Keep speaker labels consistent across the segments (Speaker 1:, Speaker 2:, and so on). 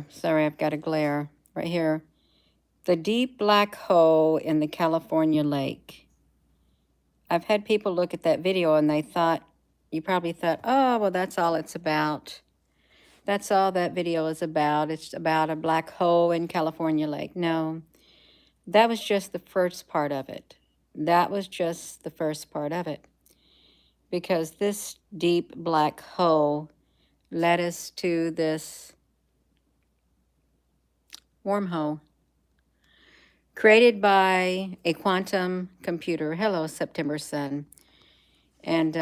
Speaker 1: Sorry, I've got a glare right here. The deep black hole in the California lake. I've had people look at that video and they thought, you probably thought, oh, well, that's all it's about. That's all that video is about. It's about a black hole in California lake. No, that was just the first part of it. That was just the first part of it. Because this deep black hole led us to this wormhole created by a quantum computer. Hello, September Sun. And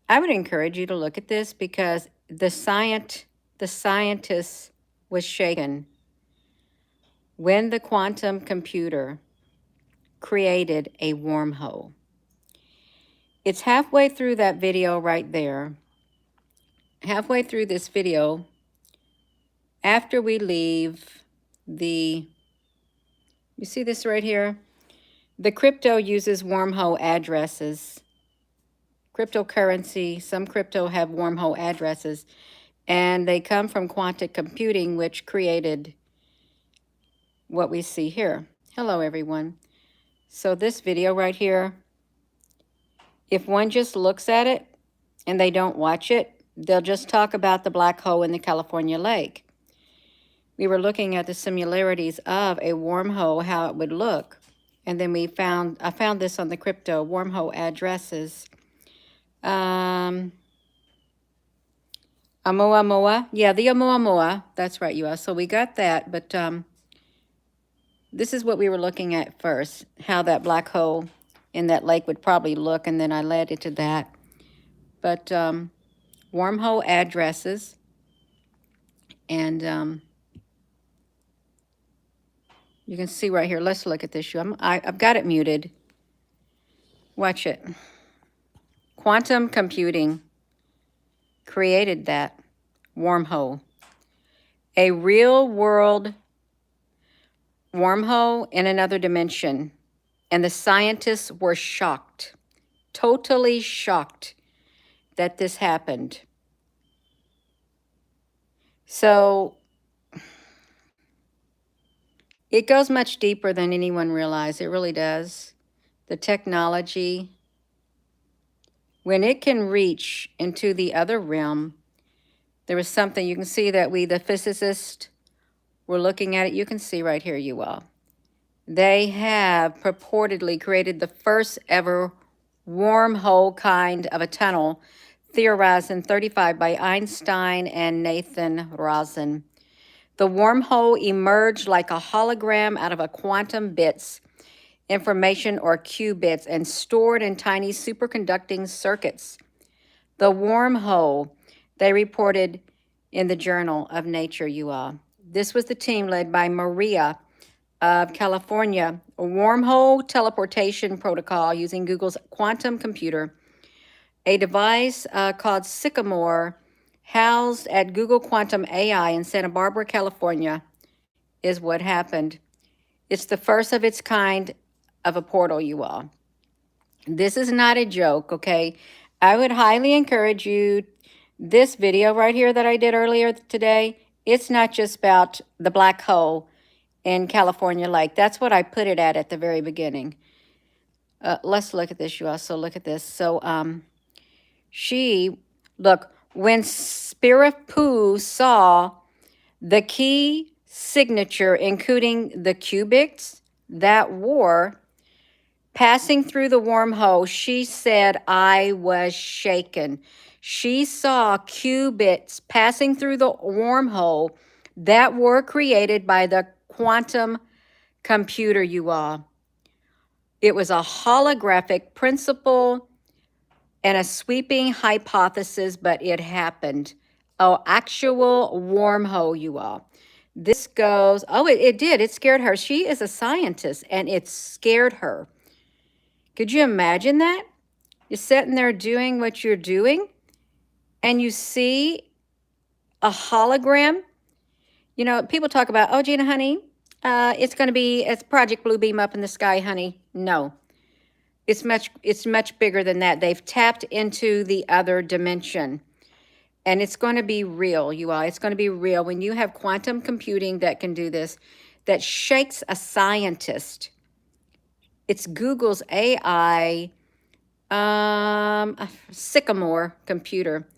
Speaker 1: I would encourage you to look at this because the scientist was shaken when the quantum computer created a wormhole. It's halfway through that video right there. Halfway through this video, after we leave the, you see this right here? The crypto uses wormhole addresses. Cryptocurrency, some crypto have wormhole addresses, and they come from quantum computing, which created what we see here. Hello, everyone. So this video right here, if one just looks at it and they don't watch it, they'll just talk about the black hole in the California lake. We were looking at the similarities of a wormhole, how it would look. And then I found this on the crypto, wormhole addresses. Oumuamua. Yeah, the Oumuamua. That's right, you are. So we got that, but this is what we were looking at first, how that black hole in that lake would probably look, and then I led it to that. But wormhole addresses, and you can see right here. Let's look at this. I've got it muted. Watch it. Quantum computing created that wormhole. A real world wormhole in another dimension. And the scientists were shocked, totally shocked that this happened. So it goes much deeper than anyone realized. It really does. The technology, when it can reach into the other realm, there was something, you can see that the physicists, were looking at it. You can see right here, you all. They have purportedly created the first ever wormhole kind of a tunnel, theorized in 1935 by Einstein and Nathan Rosen. The wormhole emerged like a hologram out of a quantum bits, information or qubits, and stored in tiny superconducting circuits. The wormhole, they reported in the Journal of Nature, you all. This was the team led by Maria of California, a wormhole teleportation protocol using Google's quantum computer, a device called Sycamore, housed at Google Quantum AI in Santa Barbara, California, is what happened. It's the first of its kind of a portal, you all. This is not a joke, okay? I would highly encourage you, this video right here that I did earlier today, it's not just about the black hole in California lake. That's what I put it at the very beginning. Let's look at this, you all. So look at this. So look, when Spirit Poo saw the key signature, including the qubits that were passing through the wormhole, she said, I was shaken. She saw qubits passing through the wormhole that were created by the quantum computer, you all. It was a holographic principle and a sweeping hypothesis, but it happened. Oh, actual wormhole, you all. This goes, oh, it did. It scared her. She is a scientist, and it scared her. Could you imagine that? You're sitting there doing what you're doing, and you see a hologram. You know, people talk about, oh, Gina, honey, it's Project Blue Beam up in the sky, honey. No, it's much bigger than that. They've tapped into the other dimension. And it's going to be real, you all. It's going to be real. When you have quantum computing that can do this, that shakes a scientist. It's Google's AI a Sycamore computer.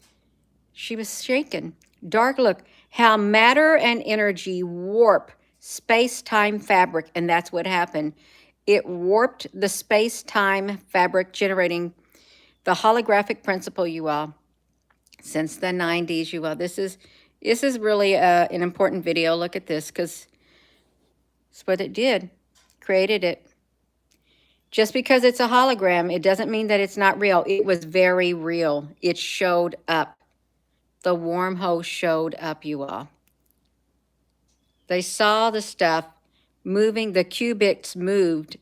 Speaker 1: She was shaken. Dark look, how matter and energy warp space-time fabric, and that's what happened. It warped the space-time fabric, generating the holographic principle, you all. Since the 90s, you all. This is really an important video. Look at this, because it's what it did. Created it. Just because it's a hologram, it doesn't mean that it's not real. It was very real. It showed up. The wormhole showed up, you all. They saw the stuff moving. The qubits moved.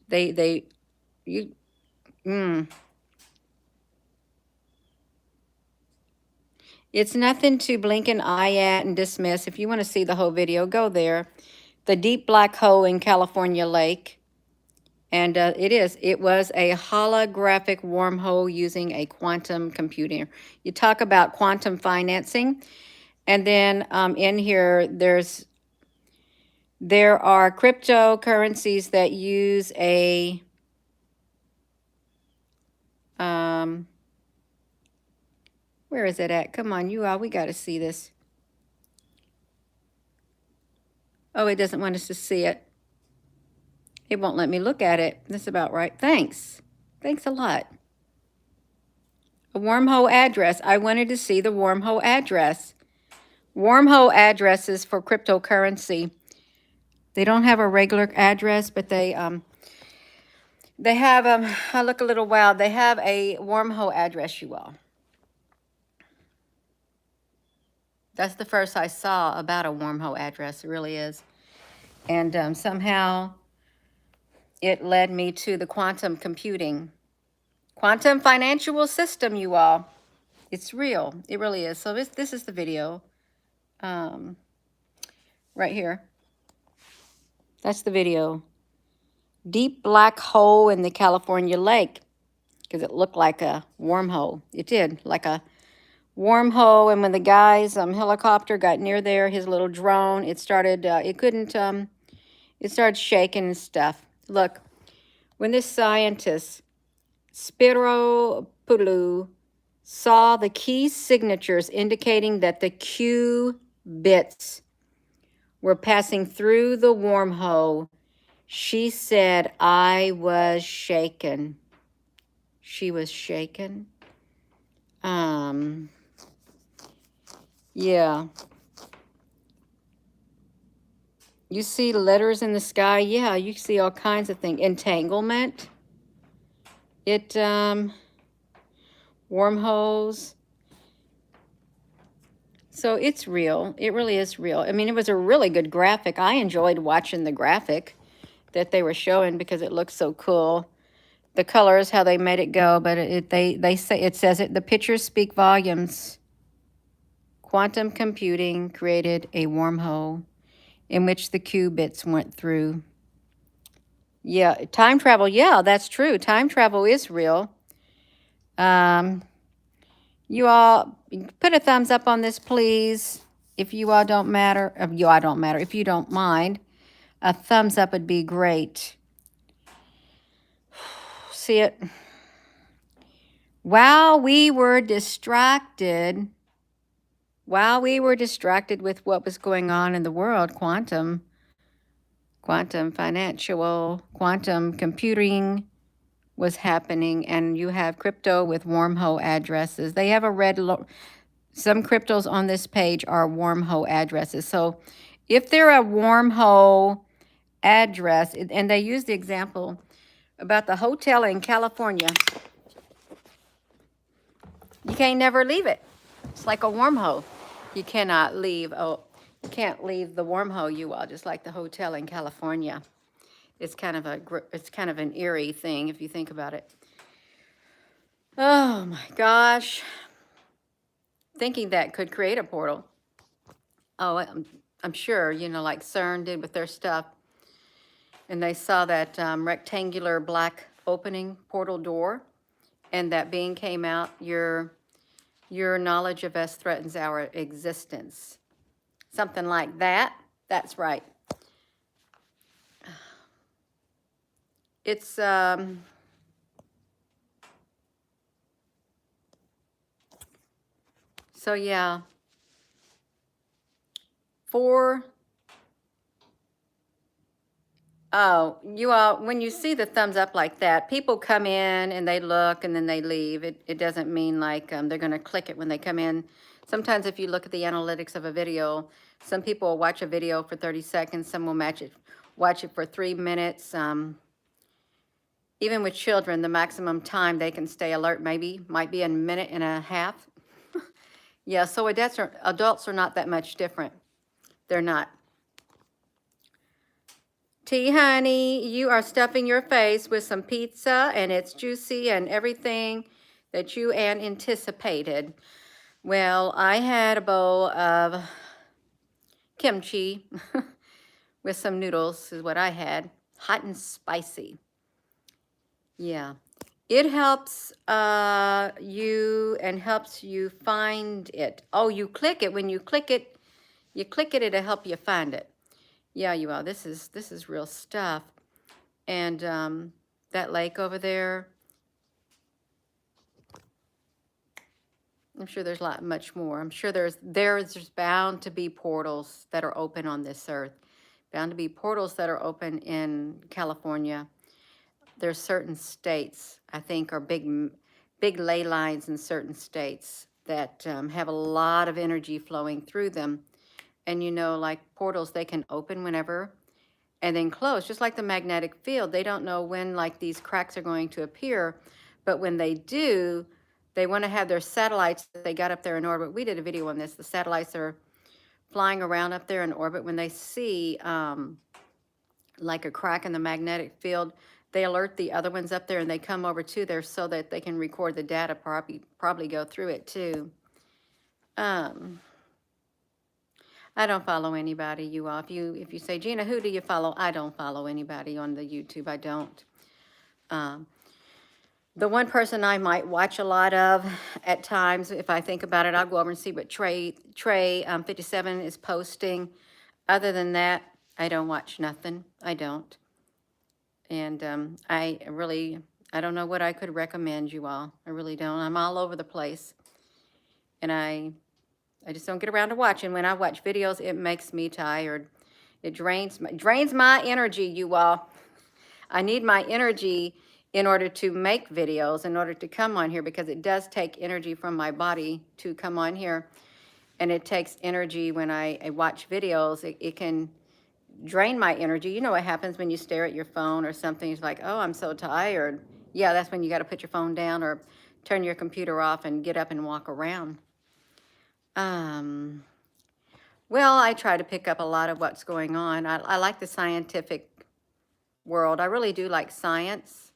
Speaker 1: It's nothing to blink an eye at and dismiss. If you want to see the whole video, go there. The deep black hole in California Lake. And it was a holographic wormhole using a quantum computer. You talk about quantum financing. And then in here, there are cryptocurrencies that use a, where is it at? Come on, you all, we got to see this. Oh, it doesn't want us to see it. It won't let me look at it. That's about right. Thanks. Thanks a lot. A wormhole address. I wanted to see the wormhole address. Wormhole addresses for cryptocurrency. They don't have a regular address, but they have, I look a little wild. They have a wormhole address, you all. That's the first I saw about a wormhole address. It really is. And somehow it led me to the quantum computing. Quantum financial system, you all. It's real. It really is. So this is the video. Right here. That's the video. Deep black hole in the California lake. Because it looked like a wormhole. It did, like a wormhole. And when the guy's helicopter got near there, his little drone, it started, it started shaking and stuff. Look, when this scientist, Spiro Pulu, saw the key signatures indicating that the Q bits were passing through the wormhole, she said, I was shaken. She was shaken. Yeah. You see letters in the sky? Yeah, you see all kinds of things. Entanglement. Wormholes. So it's real. It really is real. I mean, it was a really good graphic. I enjoyed watching the graphic that they were showing because it looked so cool. The colors, how they made it go, but they say it says it. The pictures speak volumes. Quantum computing created a wormhole in which the qubits went through. Yeah, time travel. Yeah, that's true. Time travel is real. You all put a thumbs up on this, please. If you all don't matter, if you don't mind, a thumbs up would be great. See it? While we were distracted with what was going on in the world, quantum financial, quantum computing was happening, and you have crypto with wormhole addresses. They have some cryptos on this page are wormhole addresses. So if they're a wormhole address, and they use the example about the hotel in California, you can't never leave it. It's like a wormhole. You cannot leave. Oh, you can't leave the wormhole, you all, just like the hotel in California. It's kind of an eerie thing if you think about it. Oh my gosh. Thinking that could create a portal. Oh, I'm sure, like CERN did with their stuff. And they saw that rectangular black opening portal door, and that being came out, your Your knowledge of us threatens our existence. Something like that. That's right. It's, so yeah. Oh, you all, when you see the thumbs up like that, people come in and they look and then they leave. It doesn't mean like they're going to click it when they come in. Sometimes if you look at the analytics of a video, some people will watch a video for 30 seconds, some will watch it for 3 minutes. Even with children, the maximum time they can stay alert might be a minute and a half. Yeah, so adults are not that much different. They're not. Tea, honey, you are stuffing your face with some pizza and it's juicy and everything that you anticipated. Well, I had a bowl of kimchi with some noodles is what I had. Hot and spicy. Yeah. It helps you and helps you find it. Oh, you click it. When you click it, it'll help you find it. Yeah, you are. This is real stuff. And that lake over there, I'm sure there's much more. I'm sure there's bound to be portals that are open on this earth. Bound to be portals that are open in California. There's certain states, I think, are big ley lines in certain states that have a lot of energy flowing through them. And you know, like portals, they can open whenever and then close, just like the magnetic field. They don't know when like these cracks are going to appear, but when they do, they want to have their satellites that they got up there in orbit. We did a video on this. The satellites are flying around up there in orbit. When they see like a crack in the magnetic field, they alert the other ones up there and they come over to there so that they can record the data, probably go through it too. I don't follow anybody, you all. If you say, Gina, who do you follow? I don't follow anybody on the YouTube. I don't. The one person I might watch a lot of at times, if I think about it, I'll go over and see what Trey 57 is posting. Other than that, I don't watch nothing. I don't. And I don't know what I could recommend you all. I really don't. I'm all over the place. And I just don't get around to watching. When I watch videos, it makes me tired. It drains my energy, you all. I need my energy in order to make videos, in order to come on here, because it does take energy from my body to come on here. And it takes energy when I watch videos. It can drain my energy. You know what happens when you stare at your phone or something. It's like, oh, I'm so tired. Yeah, that's when you got to put your phone down or turn your computer off and get up and walk around. Well, I try to pick up a lot of what's going on. I like the scientific world. I really do like science.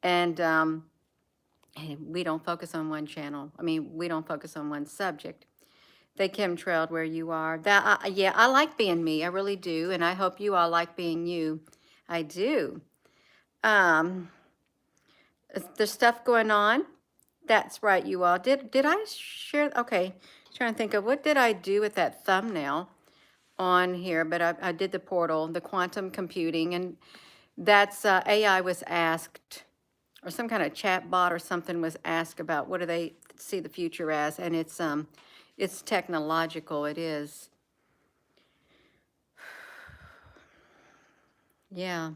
Speaker 1: And we don't focus on one channel. I mean, we don't focus on one subject. They chemtrailed where you are. Yeah, I like being me. I really do. And I hope you all like being you. I do. There's stuff going on. That's right, you all. Did I share? Okay, trying to think of what did I do with that thumbnail on here, but I did the portal, the quantum computing, and that's AI was asked, or some kind of chat bot or something was asked about what do they see the future as, and it's technological. It is. Yeah,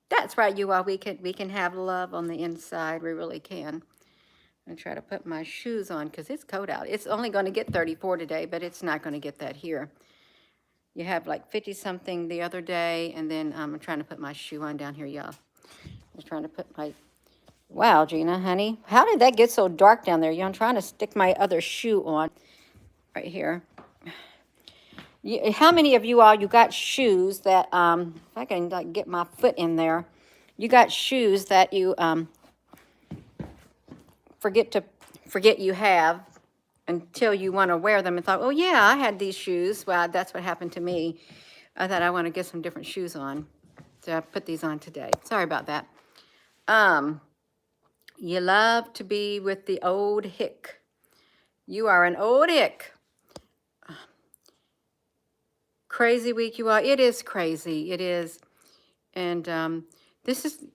Speaker 1: that's right, you all. We can have love on the inside. We really can. I'm gonna try to put my shoes on because it's cold out. It's only going to get 34 today, but it's not going to get that here. You have like 50 something the other day, and then I'm trying to put my shoe on down here, y'all. I was trying to put my, wow, Gina, honey, how did that get so dark down there? I'm trying to stick my other shoe on right here. How many of you all, you got shoes that, if I can like get my foot in there, you got shoes that you forget you have until you want to wear them and thought, oh yeah, I had these shoes. Well, that's what happened to me. I thought I want to get some different shoes on. So I put these on today. Sorry about that. You love to be with the old hick. You are an old hick. Crazy week, you are. It is crazy. It is. And this is,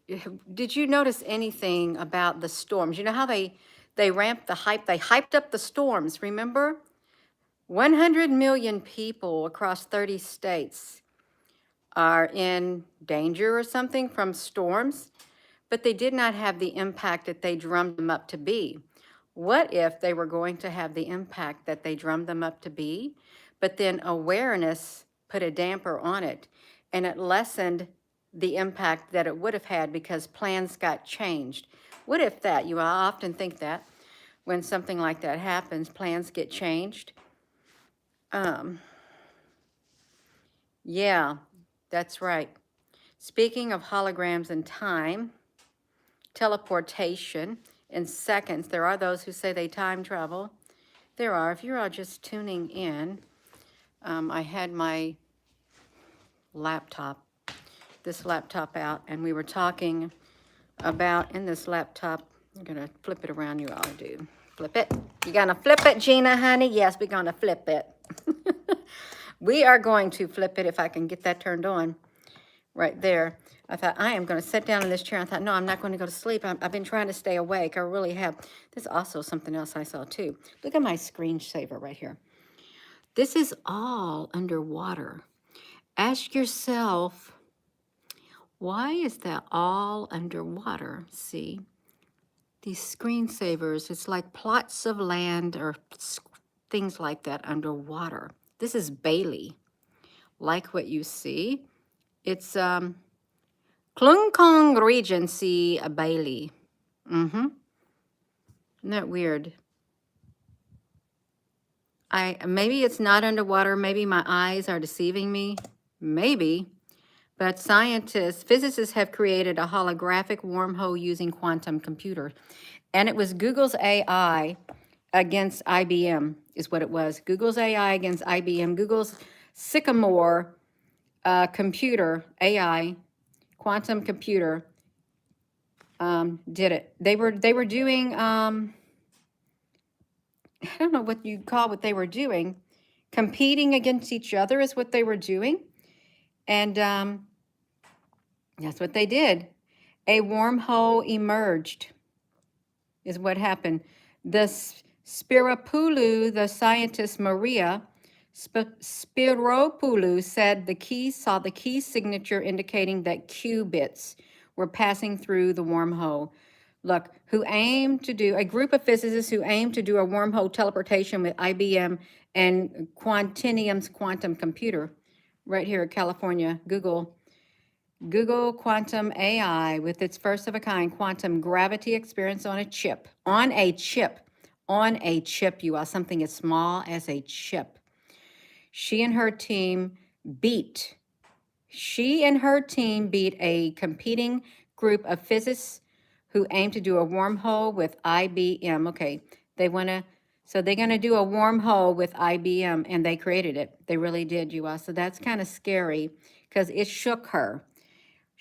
Speaker 1: did you notice anything about the storms? You know how they ramped the hype, they hyped up the storms, remember? 100 million people across 30 states are in danger or something from storms, but they did not have the impact that they drummed them up to be. What if they were going to have the impact that they drummed them up to be, but then awareness put a damper on it and it lessened the impact that it would have had because plans got changed? What if that? You often think that when something like that happens, plans get changed. Yeah, that's right. Speaking of holograms and time, teleportation in seconds, there are those who say they time travel. There are. If you're all just tuning in, I had my laptop, this laptop out, and we were talking about in this laptop. I'm going to flip it around, you all do. Flip it. You going to flip it, Gina, honey? Yes, we're going to flip it. We are going to flip it if I can get that turned on right there. I thought, I am going to sit down in this chair. I thought, no, I'm not going to go to sleep. I've been trying to stay awake. I really have. There's also something else I saw, too. Look at my screensaver right here. This is all underwater. Ask yourself, why is that all underwater? See, these screensavers, it's like plots of land or things like that underwater. This is Bailey. Like what you see. It's Klung Kong Regency, Bailey. Isn't that weird? Maybe it's not underwater. Maybe my eyes are deceiving me. Maybe. But physicists have created a holographic wormhole using quantum computer. And it was Google's AI against IBM is what it was. Google's AI against IBM. Google's Sycamore computer, AI, quantum computer, did it. They were doing, I don't know what you call what they were doing. Competing against each other is what they were doing. And that's what they did. A wormhole emerged, is what happened. The Spirapoulou, the scientist Maria Spyropoulou said saw the key signature indicating that qubits were passing through the wormhole. Look, a group of physicists who aimed to do a wormhole teleportation with IBM and Quantinuum's quantum computer, right here at California, Google Quantum AI with its first of a kind quantum gravity experience on a chip, you all, something as small as a chip. She and her team beat a competing group of physicists who aim to do a wormhole with IBM. Okay, they're going to do a wormhole with IBM, and they created it. They really did, you all. So that's kind of scary because it shook her.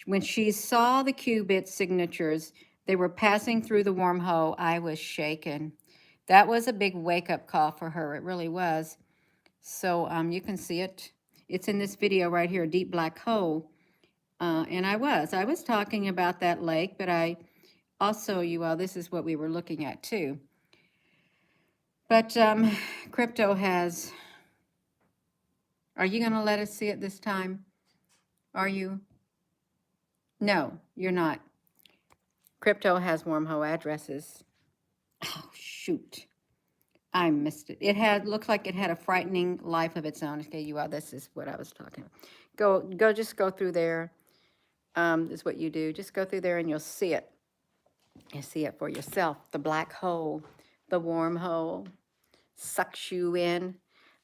Speaker 1: When she saw the qubit signatures, they were passing through the wormhole. I was shaken. That was a big wake-up call for her. It really was. So you can see it. It's in this video right here, Deep Black Hole. And I was talking about that lake, but I also, you all, this is what we were looking at too. But crypto has, are you going to let us see it this time? Are you? No, you're not. Crypto has wormhole addresses. Oh, shoot. I missed it. Looks like it had a frightening life of its own. Okay, you all, this is what I was talking about. Just go through there. Is what you do. Just go through there and you'll see it. You see it for yourself. The black hole, the wormhole sucks you in.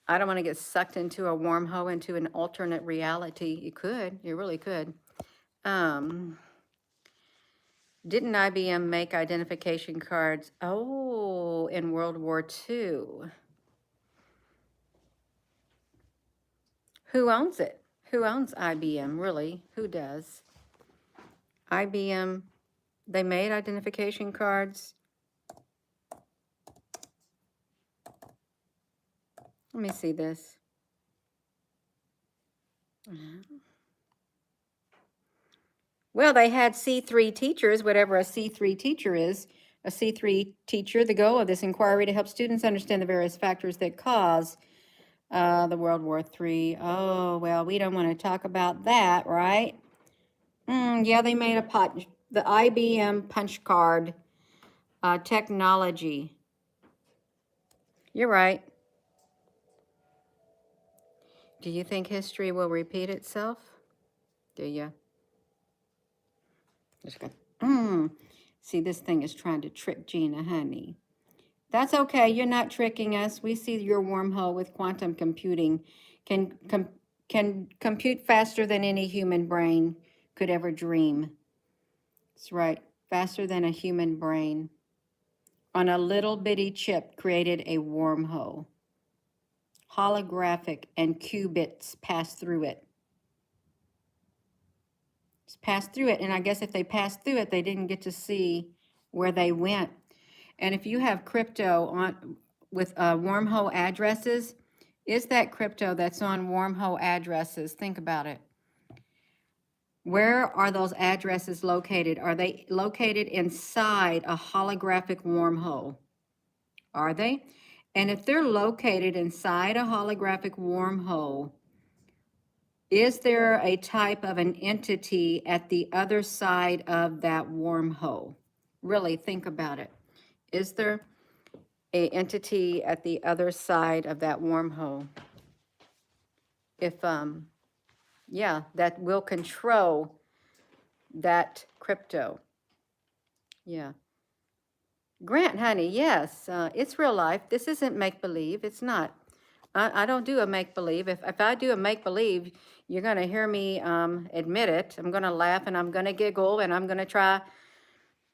Speaker 1: I don't want to get sucked into a wormhole, into an alternate reality. You could. You really could. Didn't IBM make identification cards? Oh, in World War II. Who owns it? Who owns IBM, really? Who does? IBM, they made identification cards. Let me see this. Well, they had C3 teachers, whatever a C3 teacher is. A C3 teacher, the goal of this inquiry to help students understand the various factors that cause the World War III. Oh, well, we don't want to talk about that, right? Yeah, they made the IBM punch card technology. You're right. Do you think history will repeat itself? Do you? Just go. See, this thing is trying to trick Gina, honey. That's okay. You're not tricking us. We see your wormhole with quantum computing can compute faster than any human brain could ever dream. That's right. Faster than a human brain. On a little bitty chip created a wormhole. Holographic and qubits pass through it. It's passed through it, and I guess if they passed through it, they didn't get to see where they went. And if you have crypto on with wormhole addresses, is that crypto that's on wormhole addresses? Think about it. Where are those addresses located? Are they located inside a holographic wormhole? Are they? And if they're located inside a holographic wormhole, is there a type of an entity at the other side of that wormhole? Really think about it. Is there a entity at the other side of that wormhole? If yeah, that will control that crypto. Yeah. Grant, honey, yes, it's real life. This isn't make-believe. It's not. I don't do a make-believe. If I do a make-believe, you're going to hear me admit it. I'm going to laugh and I'm going to giggle and I'm going to try.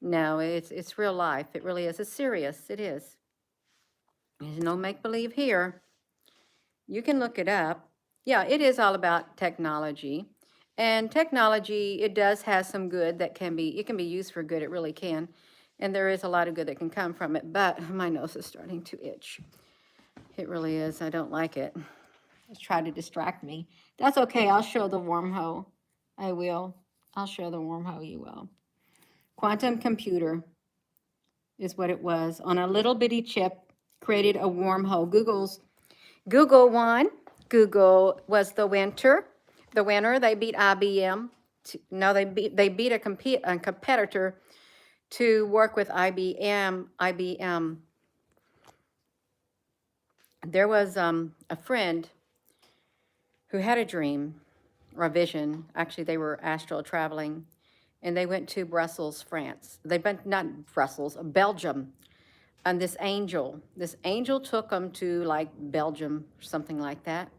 Speaker 1: No, it's real life. It really is. It's serious. It is. There's no make-believe here. You can look it up. Yeah, it is all about technology. And technology, it does have some good that can be, it can be used for good. It really can. And there is a lot of good that can come from it. But my nose is starting to itch. It really is. I don't like it. It's trying to distract me. That's okay. I'll show the wormhole. I will. I'll show the wormhole. You will. Quantum computer is what it was. On a little bitty chip, created a wormhole. Google won. Google was the winner. The winner. They beat IBM. No, they beat a competitor to work with IBM. There was a friend who had a dream or a vision. Actually, they were astral traveling, and they went to Brussels, France. They went, not Brussels, Belgium. And this angel took them to like Belgium or something like that.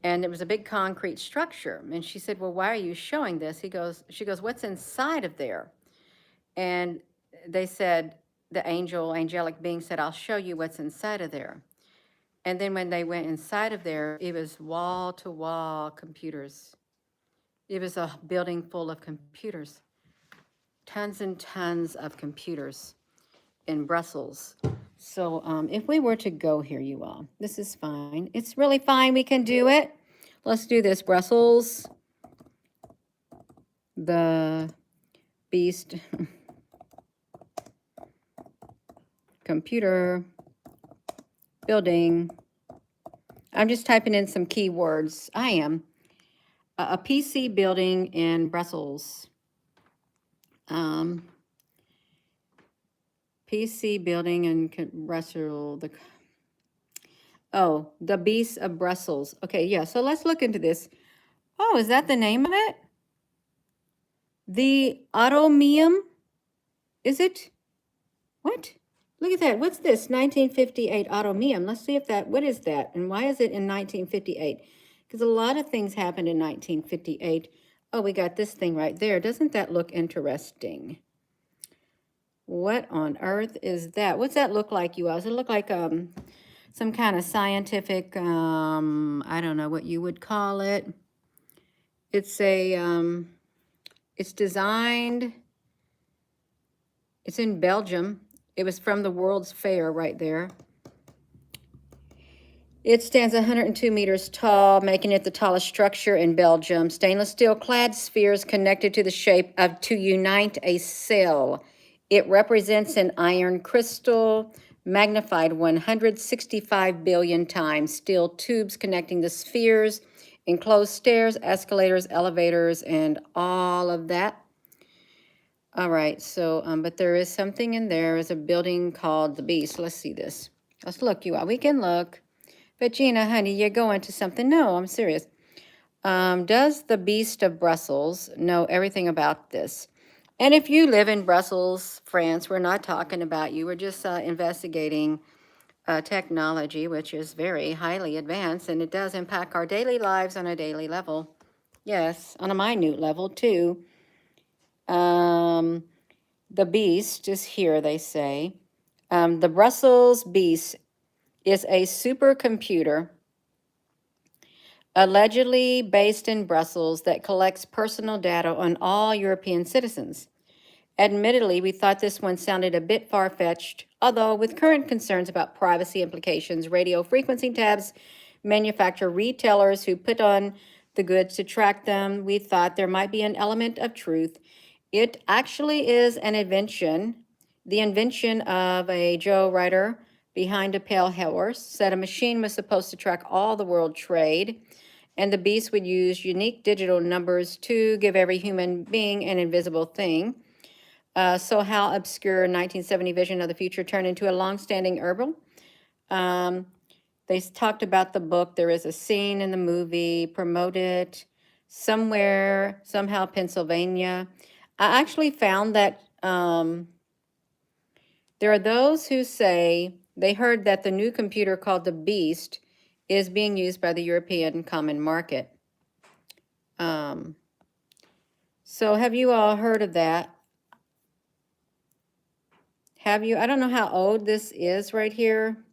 Speaker 1: And it was a big concrete structure. And she said, well, why are you showing this? She goes, what's inside of there? And they said, the angelic being said, I'll show you what's inside of there. And then when they went inside of there, it was wall-to-wall computers. It was a building full of computers. Tons and tons of computers in Brussels. So if we were to go here, you all, this is fine. It's really fine. We can do it. Let's do this. Brussels, the beast, computer, building. I'm just typing in some keywords. I am. A PC building in Brussels. PC building in Brussels. The Beast of Brussels. Okay, yeah, so let's look into this. Oh, is that the name of it? The Automium? Is it? What? Look at that. What's this? 1958 Automium. Let's see if what is that? And why is it in 1958? Because a lot of things happened in 1958. Oh, we got this thing right there. Doesn't that look interesting? What on earth is that? What's that look like, you all? Does it look like some kind of scientific, I don't know what you would call it. It's it's designed, it's in Belgium. It was from the World's Fair right there. It stands 102 meters tall, making it the tallest structure in Belgium. Stainless steel clad spheres connected to the shape of to unite a cell. It represents an iron crystal magnified 165 billion times. Steel tubes connecting the spheres, enclosed stairs, escalators, elevators, and all of that. All right, so, but there is something in there. Is a building called the Beast. Let's see this. Let's look, you all. We can look. But Gina, honey, you're going to something. No, I'm serious. Does the Beast of Brussels know everything about this? And if you live in Brussels, France, we're not talking about you. We're just investigating technology, which is very highly advanced, and it does impact our daily lives on a daily level. Yes, on a minute level, too. The Beast is here, they say. The Brussels Beast is a supercomputer allegedly based in Brussels that collects personal data on all European citizens. Admittedly, we thought this one sounded a bit far-fetched, although with current concerns about privacy implications, radio frequency tabs, manufacturer retailers who put on the goods to track them, we thought there might be an element of truth. It actually is an invention, the invention of a Joe writer behind a pale horse, said a machine was supposed to track all the world trade, and the beast would use unique digital numbers to give every human being an invisible thing. So how obscure 1970 vision of the future turned into a long-standing herbal. They talked about the book. There is a scene in the movie, promoted somewhere, somehow Pennsylvania. I actually found that there are those who say they heard that the new computer called the Beast is being used by the European Common Market. So have you all heard of that? Have you? I don't know how old this is right here,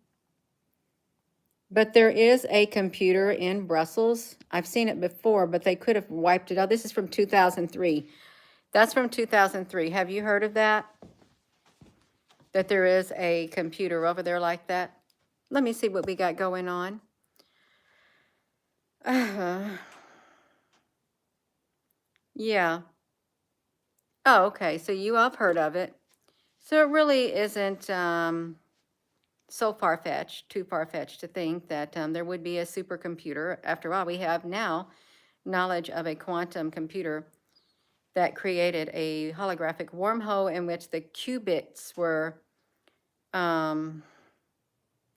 Speaker 1: but there is a computer in Brussels. I've seen it before, but they could have wiped it out. This is from 2003. That's from 2003. Have you heard of that? That there is a computer over there like that? Let me see what we got going on. Yeah. Oh, okay. So you all have heard of it. So it really isn't so far-fetched, too far-fetched to think that there would be a supercomputer. After all, we have now knowledge of a quantum computer that created a holographic wormhole in which the qubits were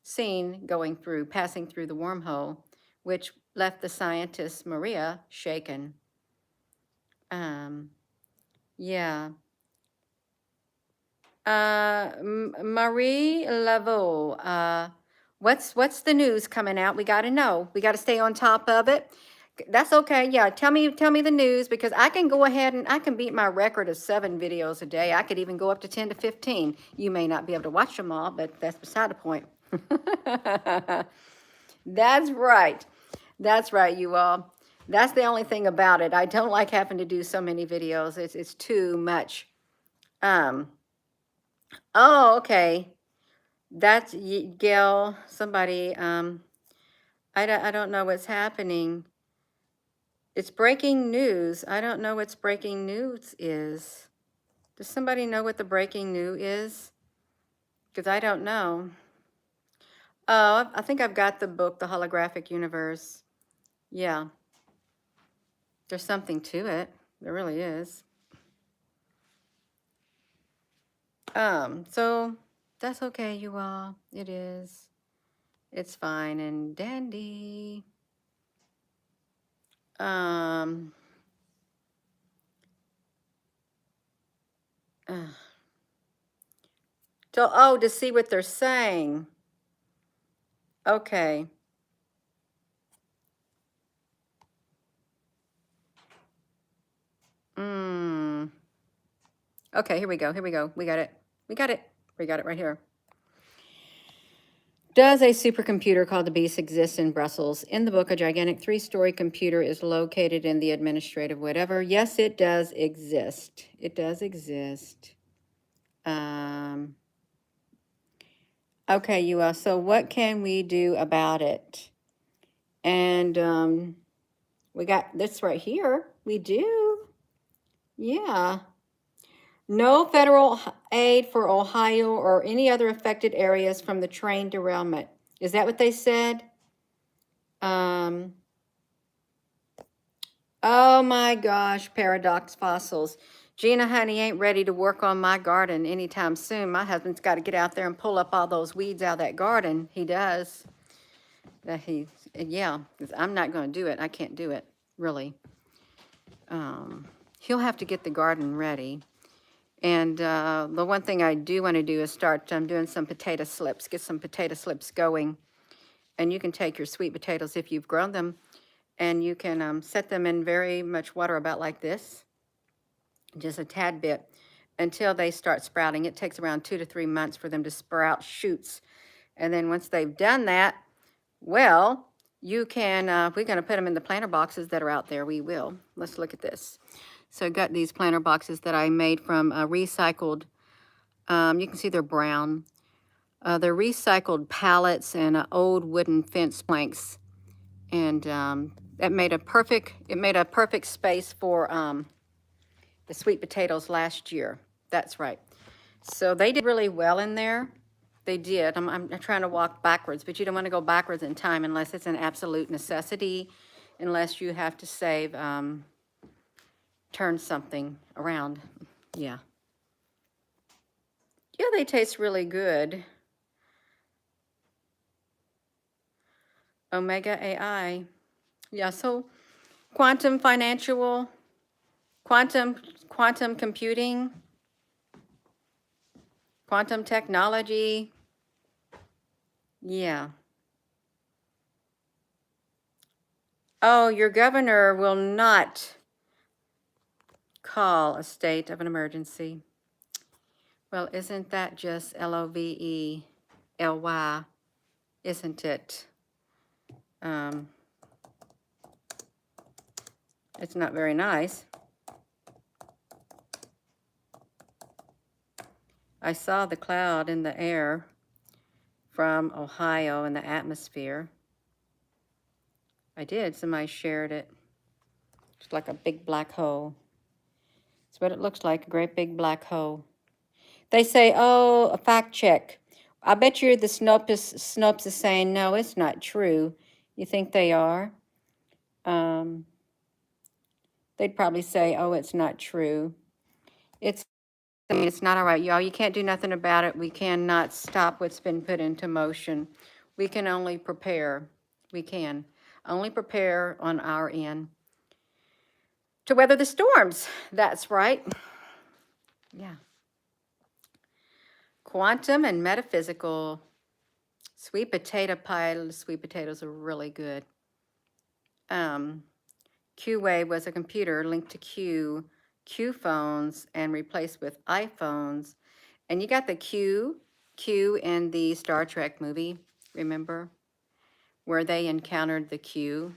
Speaker 1: seen going through, passing through the wormhole, which left the scientist Maria shaken. Yeah. Marie Laveau, what's the news coming out? We got to know. We got to stay on top of it. That's okay. Yeah, tell me the news, because I can go ahead and I can beat my record of 7 videos a day. I could even go up to 10 to 15. You may not be able to watch them all, but that's beside the point. That's right. That's right, you all. That's the only thing about it. I don't like having to do so many videos. It's too much. Oh, okay. That's Gail, somebody, I don't know what's happening. It's breaking news. I don't know what's breaking news is. Does somebody know what the breaking news is? Because I don't know. Oh, I think I've got the book, The Holographic Universe. Yeah. There's something to it. There really is. So that's okay, you all. It is. It's fine and dandy. To see what they're saying. Okay. Okay, here we go. We got it. We got it right here. Does a supercomputer called the Beast exist in Brussels? In the book, a gigantic 3-story computer is located in the administrative whatever. Yes, it does exist. It does exist. Okay, you all. So what can we do about it? And we got this right here. We do. Yeah. No federal aid for Ohio or any other affected areas from the train derailment. Is that what they said? Um, oh my gosh, paradox fossils. Gina, honey, ain't ready to work on my garden anytime soon. My husband's got to get out there and pull up all those weeds out of that garden. He does. Yeah, 'cause I'm not going to do it. I can't do it, really. He'll have to get the garden ready. And the one thing I do want to do is start doing some potato slips, get some potato slips going. And you can take your sweet potatoes if you've grown them, and you can set them in very much water, about like this, just a tad bit, until they start sprouting. It takes around 2 to 3 months for them to sprout shoots. And then once they've done that, well, you can, if we're going to put them in the planter boxes that are out there, we will. Let's look at this. So I got these planter boxes that I made from recycled, you can see they're brown. They're recycled pallets and old wooden fence planks. And it made a perfect space for the sweet potatoes last year. That's right. So they did really well in there. They did. I'm trying to walk backwards, but you don't want to go backwards in time unless it's an absolute necessity, unless you have to save, turn something around. Yeah. Yeah, they taste really good. Omega AI. Yeah, so quantum financial, quantum computing, quantum technology. Yeah. Oh, your governor will not call a state of an emergency. Well, isn't that just LOVELY, isn't it? It's not very nice. I saw the cloud in the air from Ohio in the atmosphere. I did. Somebody shared it. It's like a big black hole. It's what it looks like, a great big black hole. They say, oh, a fact check. I bet you the Snopes is saying, no, it's not true. You think they are? They'd probably say, oh, it's not true. It's not all right, y'all. You can't do nothing about it. We cannot stop what's been put into motion. We can only prepare. We can only prepare on our end to weather the storms. That's right. Yeah. Quantum and metaphysical. Sweet potato pie. Sweet potatoes are really good. Q-Wave was a computer linked to Q phones and replaced with iPhones. And you got the Q in the Star Trek movie, remember? Where they encountered the Q,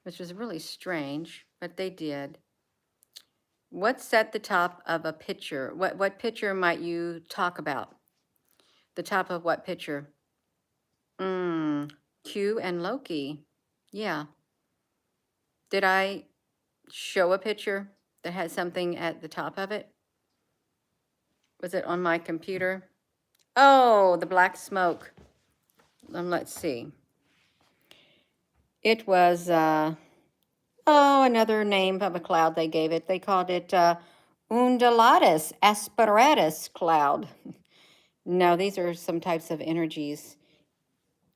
Speaker 1: which was really strange, but they did. What's at the top of a picture? What picture might you talk about? The top of what picture? Q and Loki. Yeah. Did I show a picture that had something at the top of it? Was it on my computer? Oh, the black smoke. Let's see. It was, another name of a cloud they gave it. They called it undulatus asperatus cloud. No, these are some types of energies.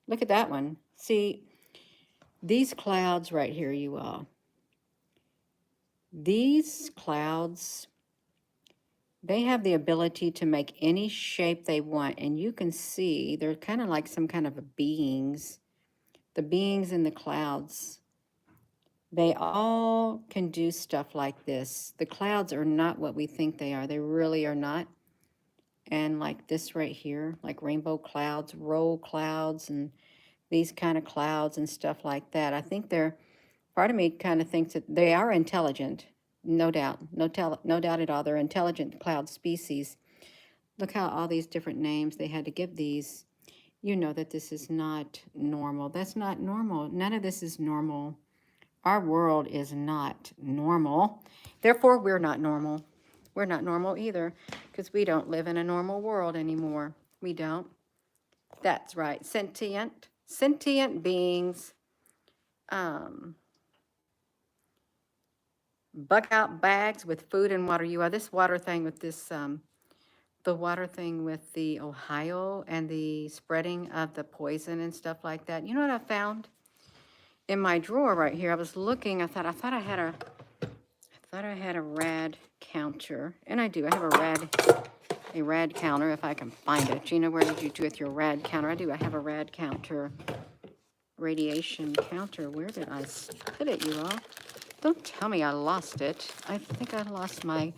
Speaker 1: Look at that one. See, these clouds right here, you all. These clouds, they have the ability to make any shape they want. And you can see they're kind of like some kind of beings. The beings in the clouds, they all can do stuff like this. The clouds are not what we think they are. They really are not. And like this right here, like rainbow clouds, roll clouds, and these kind of clouds and stuff like that. I think part of me kind of thinks that they are intelligent, no doubt, no doubt at all. They're intelligent cloud species. Look how all these different names they had to give these. You know that this is not normal. That's not normal. None of this is normal. Our world is not normal. Therefore, we're not normal. We're not normal either because we don't live in a normal world anymore. We don't. That's right. Sentient beings. Buck out bags with food and water. You are this water thing with this, the water thing with the Ohio and the spreading of the poison and stuff like that. You know what I found in my drawer right here? I was looking. I thought I had a rad counter, and I do. I have a rad counter if I can find it. Gina, where did you do with your rad counter? I do. I have a rad counter, radiation counter. Where did I put it, you all? Don't tell me I lost it. I think I lost my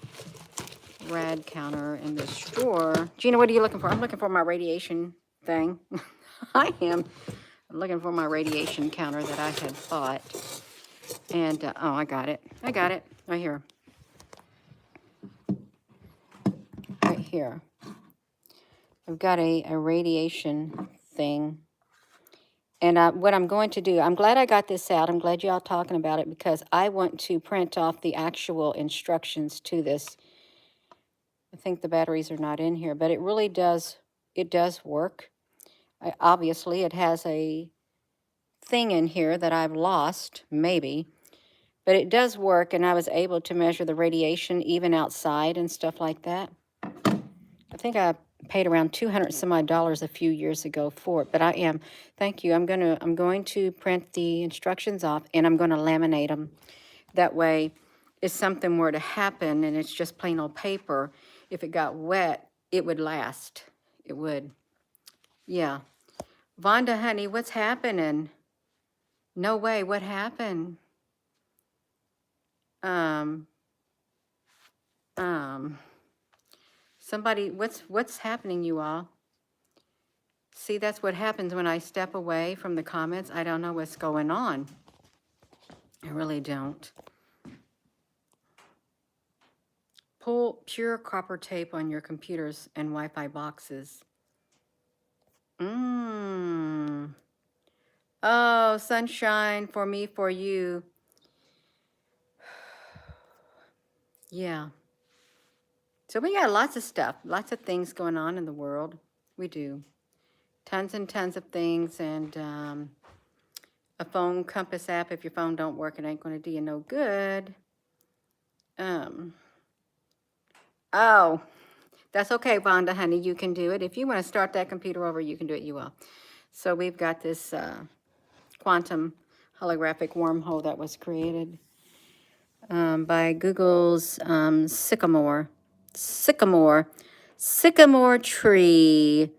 Speaker 1: rad counter in this drawer. Gina, what are you looking for? I'm looking for my radiation thing. I am. I'm looking for my radiation counter that I had bought. And, oh, I got it. I got it. Right here. Right here. I've got a radiation thing. And what I'm going to do, I'm glad I got this out. I'm glad y'all talking about it because I want to print off the actual instructions to this. I think the batteries are not in here, but it really does, it does work. Obviously, it has a thing in here that I've lost, maybe, but it does work, and I was able to measure the radiation even outside and stuff like that. I think I paid around $200 some odd a few years ago for it, but I am, thank you, I'm going to print the instructions off, and I'm going to laminate them. That way, if something were to happen and it's just plain old paper, if it got wet, it would last. It would. Yeah. Vonda, honey, what's happening? No way, what happened? Um, somebody, what's happening, you all? See, that's what happens when I step away from the comments. I don't know what's going on. I really don't. Pull pure copper tape on your computers and Wi-Fi boxes. Oh, sunshine for me, for you. Yeah. So we got lots of stuff, lots of things going on in the world. We do. Tons and tons of things, and a phone compass app. If your phone don't work, it ain't going to do you no good. Oh, that's okay, Vonda, honey. You can do it. If you want to start that computer over, you can do it. You will. So we've got this quantum holographic wormhole that was created by Google's sycamore tree.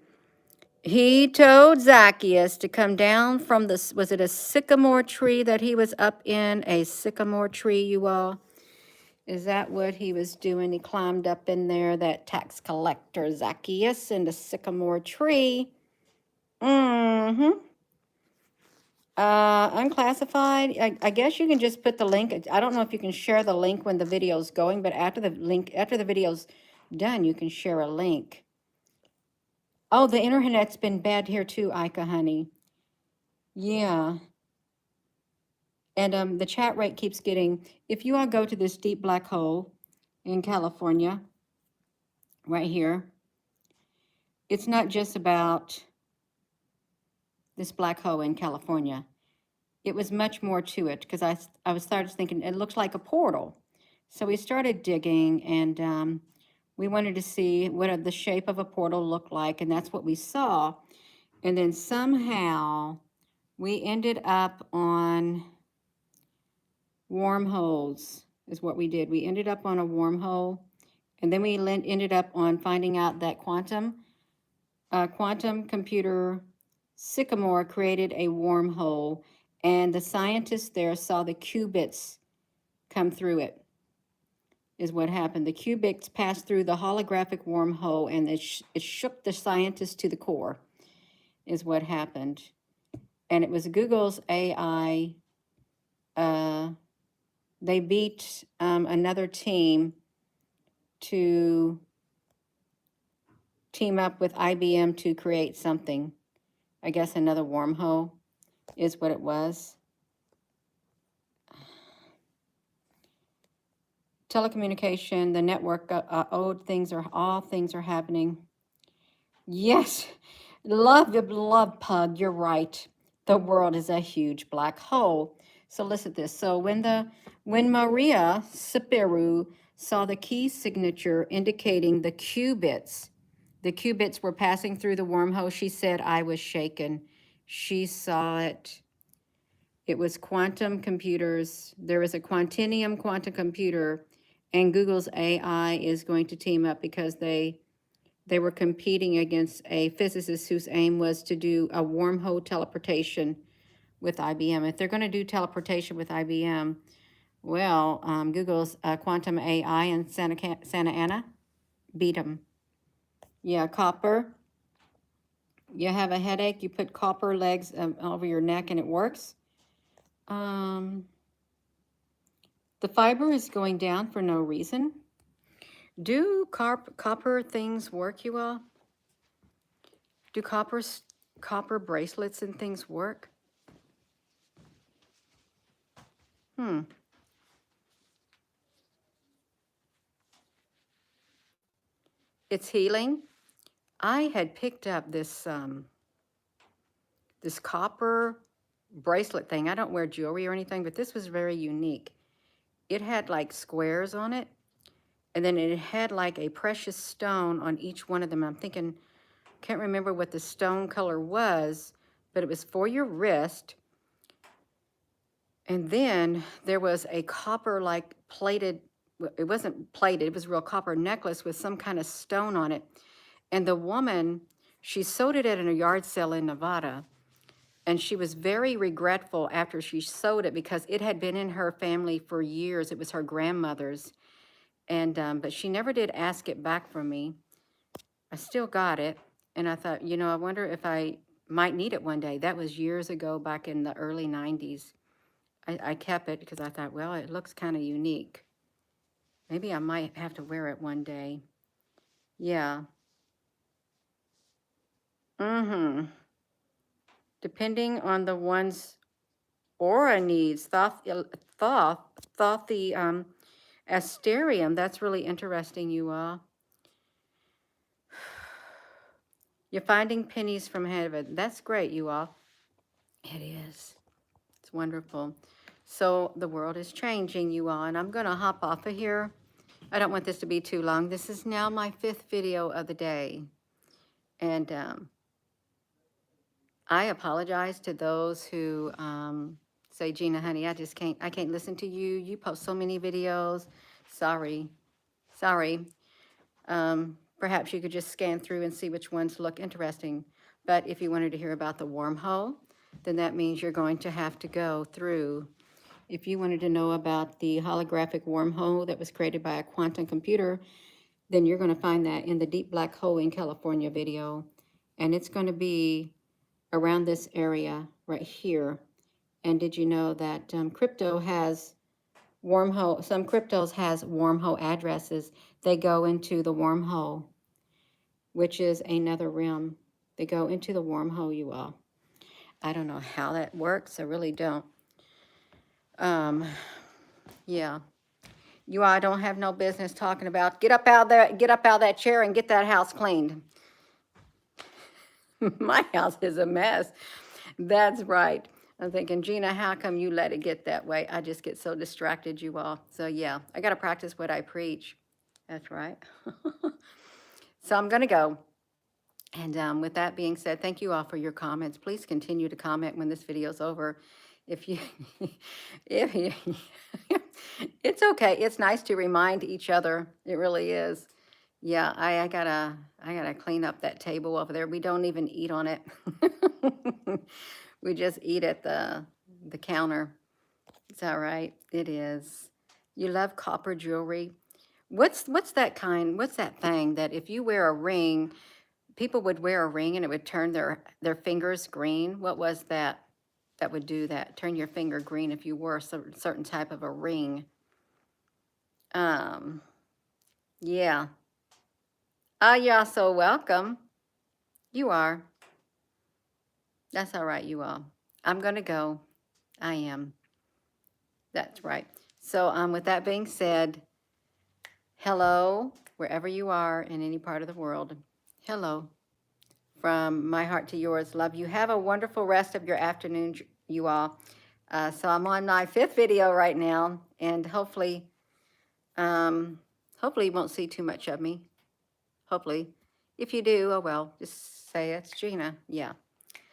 Speaker 1: He told Zacchaeus to come down from the, was it a sycamore tree that he was up in? A sycamore tree, you all? Is that what he was doing? He climbed up in there, that tax collector Zacchaeus, in the sycamore tree. Unclassified. I guess you can just put the link. I don't know if you can share the link when the video's going, but after the video's done, you can share a link. Oh, the internet's been bad here too, Ika, honey. Yeah. And the chat rate keeps getting, if you all go to this deep black hole in California, right here, it's not just about this black hole in California. It was much more to it because I was started thinking it looks like a portal. So we started digging, and we wanted to see what the shape of a portal looked like, and that's what we saw. And then somehow we ended up on wormholes is what we did. We ended up on a wormhole, and then we ended up on finding out that quantum computer Sycamore created a wormhole, and the scientists there saw the qubits come through it, is what happened. The qubits passed through the holographic wormhole, and it shook the scientists to the core, is what happened. And it was Google's AI. They beat another team to team up with IBM to create something. I guess another wormhole is what it was. Telecommunication, the network, all things are happening. Yes, love Pug, you're right. The world is a huge black hole. So listen to this. So when Maria Siperu saw the key signature indicating the qubits were passing through the wormhole, she said, I was shaken. She saw it. It was quantum computers. There was a quantinuum quantum computer, and Google's AI is going to team up because they were competing against a physicist whose aim was to do a wormhole teleportation with IBM. If they're going to do teleportation with IBM, well, Google's quantum AI in Santa Ana beat them. Yeah, copper. You have a headache, you put copper legs over your neck and it works. The fiber is going down for no reason. Do copper things work, you all? Do copper bracelets and things work? It's healing. I had picked up this this copper bracelet thing. I don't wear jewelry or anything, but this was very unique. It had like squares on it, and then it had like a precious stone on each one of them. I'm thinking, can't remember what the stone color was, but it was for your wrist. And then there was a copper like plated, it wasn't plated, it was real copper necklace with some kind of stone on it. And the woman, she sold it at a yard sale in Nevada. And she was very regretful after she sold it because it had been in her family for years. It was her grandmother's. And but she never did ask it back from me. I still got it. And I thought, you know, I wonder if I might need it one day. That was years ago, back in the early 90s. I kept it because I thought, well, it looks kind of unique. Maybe I might have to wear it one day. Yeah. Depending on the one's aura needs, thought the asterium. That's really interesting, you all. You're finding pennies from heaven. That's great, you all. It is. It's wonderful. So the world is changing, you all, and I'm going to hop off of here. I don't want this to be too long. This is now my 5th video of the day. And I apologize to those who say, Gina, honey, I can't listen to you. You post so many videos. Sorry. Perhaps you could just scan through and see which ones look interesting. But if you wanted to hear about the wormhole, then that means you're going to have to go through. If you wanted to know about the holographic wormhole that was created by a quantum computer, then you're going to find that in the Deep Black Hole in California video. And it's going to be around this area right here. And did you know that crypto has wormhole, some cryptos has wormhole addresses. They go into the wormhole, which is another realm. They go into the wormhole, you all. I don't know how that works. I really don't. Yeah. You all don't have no business talking about get up out there, get up out of that chair and get that house cleaned. My house is a mess. That's right. I'm thinking, Gina, how come you let it get that way? I just get so distracted, you all. So yeah, I got to practice what I preach. That's right. So I'm going to go. And with that being said, thank you all for your comments. Please continue to comment when this video is over. If you, if you, it's okay. It's nice to remind each other. It really is. Yeah, I gotta clean up that table over there. We don't even eat on it. We just eat at the counter. It's all right. It is. You love copper jewelry. What's that kind? What's that thing that if you wear a ring, people would wear a ring and it would turn their fingers green? What was that would do that? Turn your finger green if you wore a certain type of a ring. Yeah. Y'all so welcome. You are. That's all right, you all. I'm going to go. I am. That's right. So with that being said, hello, wherever you are in any part of the world. Hello. From my heart to yours. Love you. Have a wonderful rest of your afternoon, you all. So I'm on my 5th video right now, and hopefully you won't see too much of me. Hopefully. If you do, oh well, just say it's Gina. Yeah.